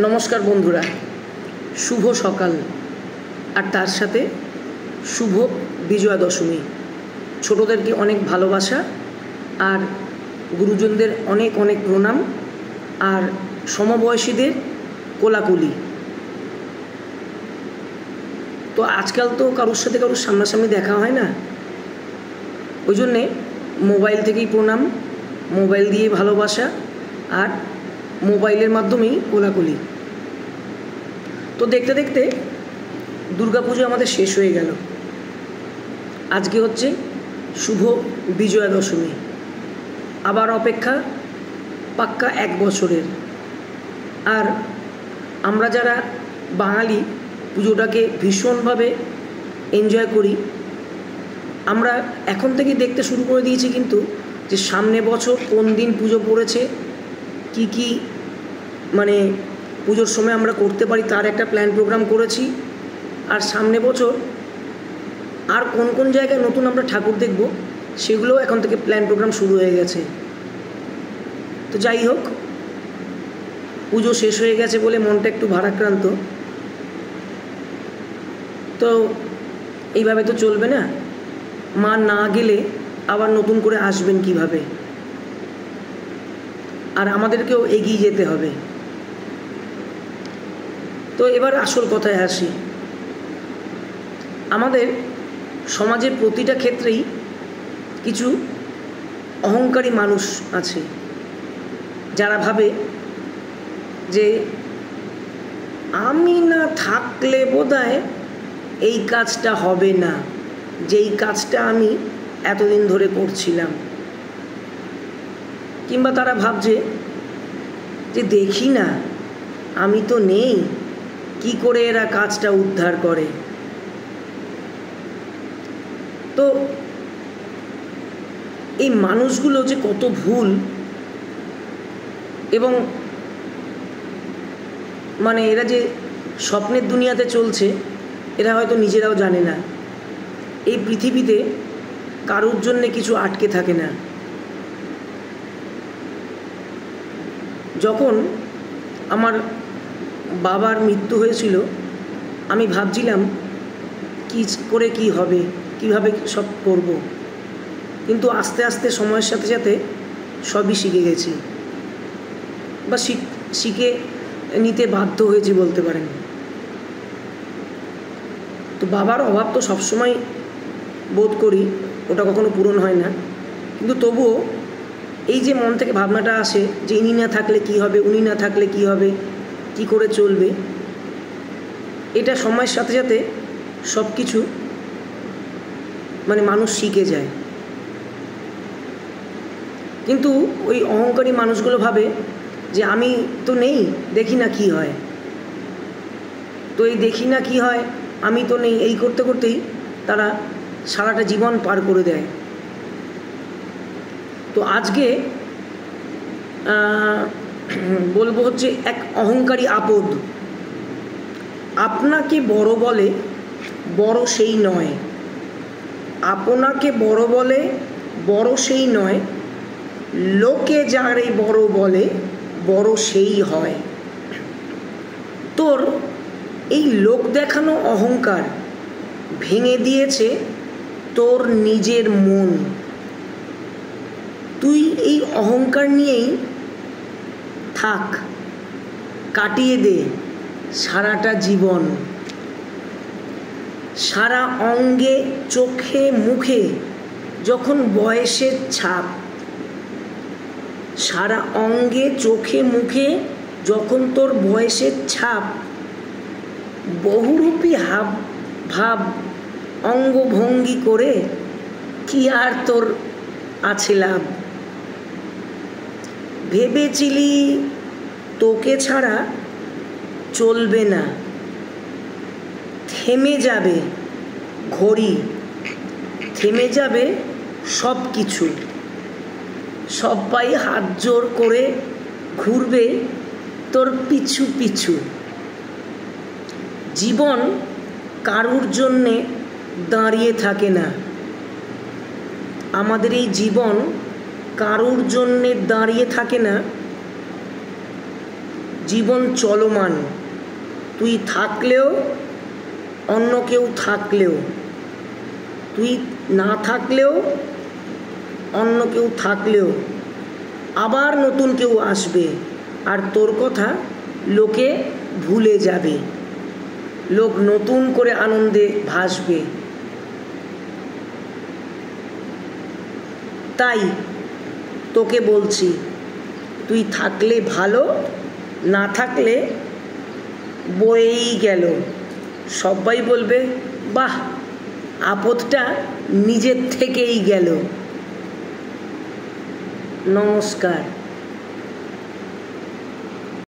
নমস্কার বন্ধুরা, শুভ সকাল আর তার সাথে শুভ বিজয়া দশমী। ছোটদেরকে অনেক ভালোবাসা আর গুরুজনদের অনেক অনেক প্রণাম আর সমবয়সীদের কোলাকুলি। তো আজকাল তো কারোর সাথে কারোর সামনাসামনি দেখা হয় না, ওই জন্যে মোবাইল থেকেই প্রণাম, মোবাইল দিয়ে ভালোবাসা আর মোবাইলের মাধ্যমেই কোলাকুলি। তো দেখতে দেখতে দুর্গাপুজো আমাদের শেষ হয়ে গেল। আজকে হচ্ছে শুভ বিজয়া দশমী। আবার অপেক্ষা পাক্কা 1 বছরের। আর আমরা যারা বাঙালি পুজোটাকে ভীষণভাবে এনজয় করি, আমরা এখন থেকে দেখতে শুরু করে দিয়েছি কিন্তু যে সামনে বছর কোন দিন পুজো পড়েছে, কি মানে পুজোর সময় আমরা করতে পারি তার একটা প্ল্যান প্রোগ্রাম করেছি। আর সামনে বছর আর কোন কোন জায়গায় নতুন আমরা ঠাকুর দেখব সেগুলোও এখন থেকে প্ল্যান প্রোগ্রাম শুরু হয়ে গেছে। তো যাই হোক, পুজো শেষ হয়ে গেছে বলে মনটা একটু ভারাক্রান্ত। তো এইভাবে তো চলবে না, মা না গেলে আবার নতুন করে আসবেন কিভাবে? আর আমাদেরকেও এগিয়ে যেতে হবে। তো এবার আসল কথায় আসি। আমাদের সমাজের প্রতিটা ক্ষেত্রেই কিছু অহংকারী মানুষ আছে, যারা ভাবে যে আমি না থাকলে বোধহয় এই কাজটা হবে না, যেই কাজটা আমি এতদিন ধরে করছিলাম। কিংবা তারা ভাবছে যে দেখি না, আমি তো নেই, কি করে এরা কাজটা উদ্ধার করে। তো এই মানুষগুলো যে কত ভুল এবং মানে এরা যে স্বপ্নের দুনিয়াতে চলছে, এরা হয়তো নিজেরাও জানে না। এই পৃথিবীতে কারোর জন্যে কিছু আটকে থাকে না। যখন আমার বাবার মৃত্যু হয়েছিল, আমি ভাবছিলাম কী করে কি হবে, কিভাবে সব করব। কিন্তু আস্তে আস্তে সময়ের সাথে সাথে সবই শিখে গেছি, বা শিখে নিতে বাধ্য হয়েছি বলতে পারেন। তো বাবার অভাব তো সবসময় বোধ করি, ওটা কখনো পূরণ হয় না। কিন্তু তবুও এই যে মন থেকে ভাবনাটা আসে যে ইনি না থাকলে কি হবে, উনি না থাকলে কি হবে, কি করে চলবে, এটা সময়ের সাথে সাথে সব কিছু মানে মানুষ শিখে যায়। কিন্তু ওই অহংকারী মানুষগুলো ভাবে যে আমি তো নেই, দেখি না কি হয়। তো এই দেখি না কি হয়, আমি তো নেই, এই করতে করতেই তারা সারাটা জীবন পার করে দেয়। তো আজকে বলবো হচ্ছে এক অহংকারী আপদ। আপনাকে বড় বলে বড় সেই নয়, আপনাকে বড় বলে বড় সেই নয়, লোকে যারে বড় বলে বড় সেই হয়। তোর এই লোক দেখানো অহংকার ভেঙে দিয়েছে তোর নিজের মন। তুই এই অহংকার নিয়েই থাক, কাটিয়ে দে সারাটা জীবন। সারা অঙ্গে চোখে মুখে যখন বয়সের ছাপ, সারা অঙ্গে চোখে মুখে যখন তোর বয়সের ছাপ, বহুরূপী ভাব অঙ্গভঙ্গি করে কি আর তোর আছে লাভ? ভেবেছিলি তোকে ছাড়া চলবে না, থেমে যাবে ঘড়ি, থেমে যাবে সব কিছু, সবাই হাত জোর করে ঘুরবে তোর পিছু পিছু। জীবন কারুর জন্যে দাঁড়িয়ে থাকে না, আমাদের এই জীবন কারুর জন্যে দাঁড়িয়ে থাকে না। জীবন চলমান, তুই থাকলেও অন্য কেউ থাকলেও, তুই না থাকলেও অন্য কেউ থাকলেও আবার নতুন কেউ আসবে, আর তোর কথা লোকে ভুলে যাবে, লোক নতুন করে আনন্দে ভাসবে। তাই তোকে বলছি, তুই থাকলে ভালো, না থাকলে বয়েই গেল। সবাই বলবে বাহ, আপদটা নিজের থেকেই গেল। নমস্কার।